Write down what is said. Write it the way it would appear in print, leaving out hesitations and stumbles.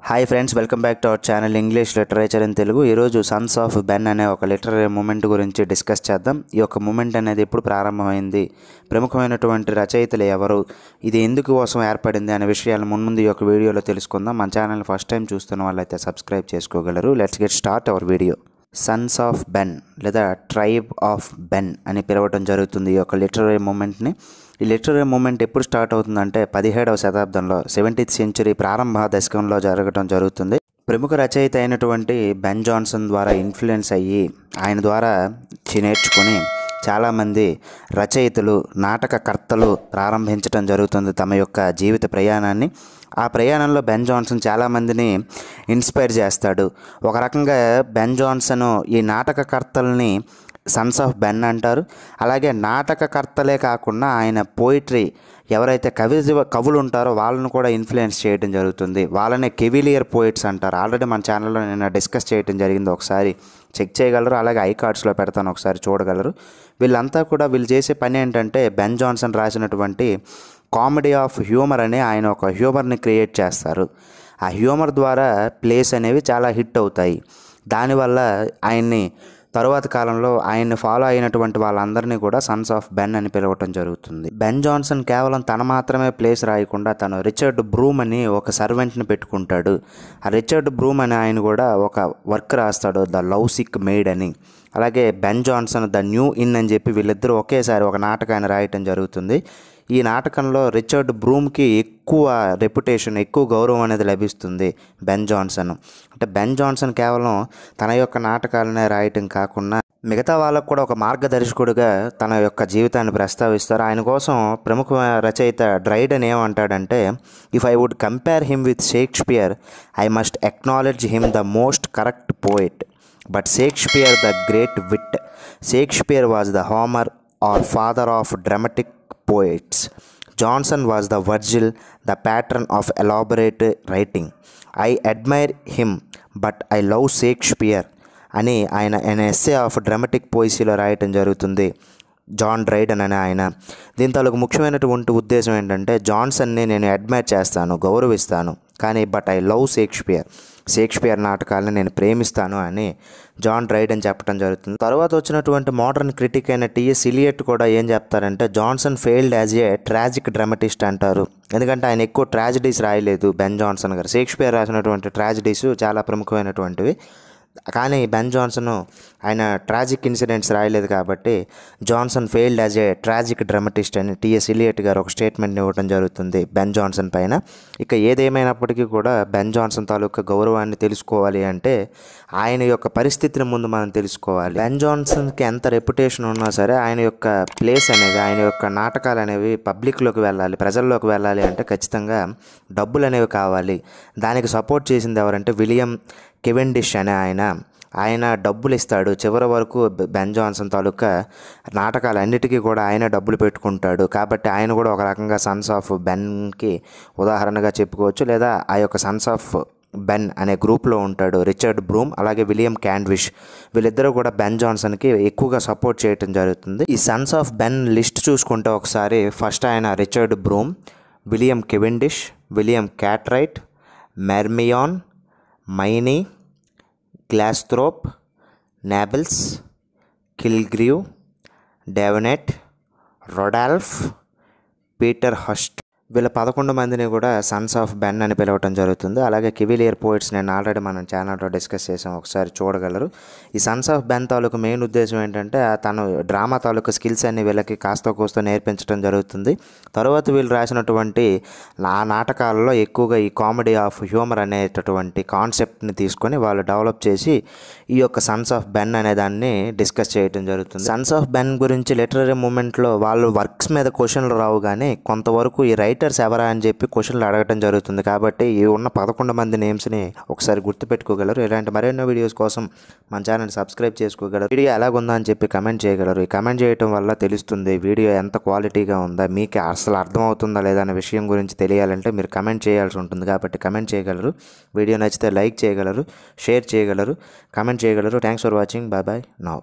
Hi friends, welcome back to our channel English literature in Telugu. ఈరోజు Sons of Ben అనే ఒక literary moment గురించి discuss చేద్దాం. ఈ యొక్క మూమెంట్ అనేది ఎప్పుడు ప్రారంభమైంది, ప్రముఖమైనటువంటి రచయితలు ఎవరు, ఇది ఎందుకు కోసం ఏర్పడింది అనే విషయాలు ముందు ఈ యొక్క వీడియోలో తెలుసుకుందాం. మన ఛానల్ ఫస్ట్ టైం చూస్తున్న వాళ్ళైతే సబ్స్క్రైబ్ చేసుకోగలరు. Let's get start our video. Sons of Ben లేదా ట్రైబ్ ఆఫ్ బెన్ అని పిలవడం జరుగుతుంది ఈ యొక్క లిటరరీ మూమెంట్ని. ఈ లిటరరీ మూమెంట్ ఎప్పుడు స్టార్ట్ అవుతుందంటే 17వ శతాబ్దంలో 17th సెంచరీ ప్రారంభ దశకంలో జరగడం జరుగుతుంది. ప్రముఖ రచయిత అయినటువంటి బెన్ జాన్సన్ ద్వారా ఇన్ఫ్లుయెన్స్ అయ్యి ఆయన ద్వారా నేర్చుకొని చాలామంది రచయితలు, నాటకకర్తలు ప్రారంభించడం జరుగుతుంది తమ యొక్క జీవిత ప్రయాణాన్ని. ఆ ప్రయాణంలో బెన్ జాన్సన్ చాలామందిని ఇన్స్పైర్ చేస్తాడు. ఒక రకంగా బెన్ జాన్సన్ ఈ నాటకకర్తల్ని సన్స్ ఆఫ్ బెన్ అంటారు. అలాగే నాటకకర్తలే కాకుండా ఆయన పోయిటరీ ఎవరైతే కవులు ఉంటారో వాళ్ళను కూడా ఇన్ఫ్లుయెన్స్ చేయడం జరుగుతుంది. వాళ్ళనే కెవిలియర్ పోయిట్స్ అంటారు. ఆల్రెడీ మన ఛానల్లో నేను డిస్కస్ చేయడం జరిగింది, ఒకసారి చెక్ చేయగలరు. అలాగే ఐ కార్డ్స్లో పెడతాను, ఒకసారి చూడగలరు. వీళ్ళంతా కూడా వీళ్ళు చేసే పని ఏంటంటే బెన్ జాన్సన్ రాసినటువంటి కామెడీ ఆఫ్ హ్యూమర్ అనే ఆయన ఒక హ్యూమర్ని క్రియేట్ చేస్తారు. ఆ హ్యూమర్ ద్వారా ప్లేస్ అనేవి చాలా హిట్ అవుతాయి. దానివల్ల ఆయన్ని తరువాత కాలంలో ఆయన్ని ఫాలో అయినటువంటి వాళ్ళందరినీ కూడా సన్స్ ఆఫ్ బెన్ అని పిలవటం జరుగుతుంది. బెన్ జాన్సన్ కేవలం తన మాత్రమే ప్లేస్ రాయకుండా తను రిచర్డ్ బ్రూమ్ అని ఒక సర్వెంట్ని పెట్టుకుంటాడు. ఆ రిచర్డ్ బ్రూమ్ అని ఆయన కూడా ఒక వర్క్ రాస్తాడు, ద లవ్ సిక్ మెయిడ్ అని. అలాగే Ben Johnson the new in అని చెప్పి వీళ్ళిద్దరూ ఒకేసారి ఒక నాటకాన్ని రాయటం జరుగుతుంది. ఈ నాటకంలో రిచర్డ్ బ్రూమ్కి ఎక్కువ రెప్యుటేషన్, ఎక్కువ గౌరవం అనేది లభిస్తుంది బెన్ జాన్సన్. అంటే బెన్ జాన్సన్ కేవలం తన యొక్క నాటకాలనే రాయటం కాకుండా మిగతా వాళ్ళకు కూడా ఒక మార్గదర్శకుడిగా తన యొక్క జీవితాన్ని ప్రస్తావిస్తారు. ఆయన కోసం ప్రముఖ రచయిత డ్రైడెన్ ఏమంటాడంటే, if I would compare him with Shakespeare I must acknowledge him the most correct poet, but Shakespeare the great wit. Shakespeare was the Homer or father of dramatic poets. Johnson was the Virgil, the patron of elaborate writing. I admire him, but I love Shakespeare అని ఆయన essay of dramatic పోయిసీలో రాయటం జరుగుతుంది John డ్రైడెన్ అనే ఆయన. దీని తాలూకు ముఖ్యమైనటువంటి ఉద్దేశం ఏంటంటే, జాన్సన్ని నేను అడ్మైర్ చేస్తాను, గౌరవిస్తాను, కానీ బట్ ఐ లవ్ షేక్స్పియర్ నాటకాలను నేను ప్రేమిస్తాను అని జాన్ డ్రైడెన్ చెప్పడం జరుగుతుంది. తర్వాత వచ్చినటువంటి మోడర్న్ క్రిటిక్ అయిన టిఎస్ ఎలియట్ కూడా ఏం చెప్తారంటే, Johnson failed as a tragic dramatist అంటారు. ఎందుకంటే ఆయన ఎక్కువ ట్రాజిడీస్ రాయలేదు బెన్ జాన్సన్ గారు. షేక్స్పియర్ రాసినటువంటి ట్రాజిడీస్ చాలా ప్రముఖమైనటువంటివి, కానీ బెన్ జాన్సన్ ఆయన ట్రాజిక్ ఇన్సిడెంట్స్ రాయలేదు కాబట్టి Johnson failed as a tragic dramatist అని టిఎస్ ఎలియట్ గారు ఒక స్టేట్మెంట్ని ఇవ్వడం జరుగుతుంది బెన్ జాన్సన్ పైన. ఇక ఏదేమైనప్పటికీ కూడా బెన్ జాన్సన్ తాలూకా గౌరవాన్ని తెలుసుకోవాలి అంటే ఆయన యొక్క పరిస్థితిని ముందు మనం తెలుసుకోవాలి. బెన్ జాన్సన్కి ఎంత రెప్యుటేషన్ ఉన్నా సరే ఆయన యొక్క ప్లేస్ అనేది, ఆయన యొక్క నాటకాలు అనేవి పబ్లిక్లోకి వెళ్ళాలి, ప్రజల్లోకి వెళ్ళాలి అంటే ఖచ్చితంగా డబ్బులు అనేవి కావాలి. దానికి సపోర్ట్ చేసింది ఎవరంటే విలియం కెవెండిష్ అనే ఆయన డబ్బులు ఇస్తాడు. చివరి వరకు బెన్ జాన్సన్ తాలూకా నాటకాలన్నిటికీ కూడా ఆయన డబ్బులు పెట్టుకుంటాడు. కాబట్టి ఆయన కూడా ఒక రకంగా సన్స్ ఆఫ్ బెన్కి ఉదాహరణగా చెప్పుకోవచ్చు. లేదా ఆ యొక్క సన్స్ ఆఫ్ బెన్ అనే గ్రూప్లో ఉంటాడు రిచర్డ్ బ్రూమ్, అలాగే విలియం క్యాండ్విష్. వీళ్ళిద్దరూ కూడా బెన్ జాన్సన్కి ఎక్కువగా సపోర్ట్ చేయడం జరుగుతుంది. ఈ సన్స్ ఆఫ్ బెన్ లిస్ట్ చూసుకుంటే ఒకసారి ఫస్ట్ ఆయన Richard broom, William కెవెండిష్, William క్యాట్రైట్, మెర్మియాన్, మైనీ, గ్లాస్త్రోప్, నాబెల్స్, కిల్గ్రీవ్, డెవనెట్, Rodolph, Peter హస్ట్. వీళ్ళ 11 మందిని కూడా సన్స్ ఆఫ్ బెన్ అని పిలవటం జరుగుతుంది. అలాగే కెవిలియర్ పోయిట్స్ నేను ఆల్రెడీ మనం ఛానల్లో డిస్కస్ చేసాం, ఒకసారి చూడగలరు. ఈ సన్స్ ఆఫ్ బెన్ తాలూకు మెయిన్ ఉద్దేశం ఏంటంటే తను డ్రామా తాలూకు స్కిల్స్ అన్ని వీళ్ళకి కాస్త కోస్త నేర్పించడం జరుగుతుంది. తర్వాత వీళ్ళు రాసినటువంటి ఆ నాటకాలలో ఎక్కువగా ఈ కామెడీ ఆఫ్ హ్యూమర్ అనేటటువంటి కాన్సెప్ట్ని తీసుకొని వాళ్ళు డెవలప్ చేసి ఈ యొక్క సన్స్ ఆఫ్ బెన్ అనే దాన్ని డిస్కస్ చేయడం జరుగుతుంది. సన్స్ ఆఫ్ బెన్ గురించి లిటరరీ మూమెంట్లో వాళ్ళు వర్క్స్ మీద క్వశ్చన్లు రావు, కానీ కొంతవరకు ఈ రైటర్స్ ఎవరా అని చెప్పి క్వశ్చన్లు అడగటం జరుగుతుంది. కాబట్టి ఈ ఉన్న 11 మంది నేమ్స్ని ఒకసారి గుర్తుపెట్టుకోగలరు. ఇలాంటి మరెన్నో వీడియోస్ కోసం మన ఛానల్ సబ్స్క్రైబ్ చేసుకోగలరు. వీడియో ఎలాగుందా అని చెప్పి కమెంట్ చేయగలరు. ఈ కమెంట్ చేయడం వల్ల తెలుస్తుంది వీడియో ఎంత క్వాలిటీగా ఉందా, మీకు అసలు అర్థమవుతుందా లేదా అనే విషయం గురించి తెలియాలంటే మీరు కమెంట్ చేయాల్సి ఉంటుంది. కాబట్టి కమెంట్ చేయగలరు. వీడియో నచ్చితే లైక్ చేయగలరు, షేర్ చేయగలరు, కమెంట్ చేయగలరు. Thanks for watching. Bye bye now.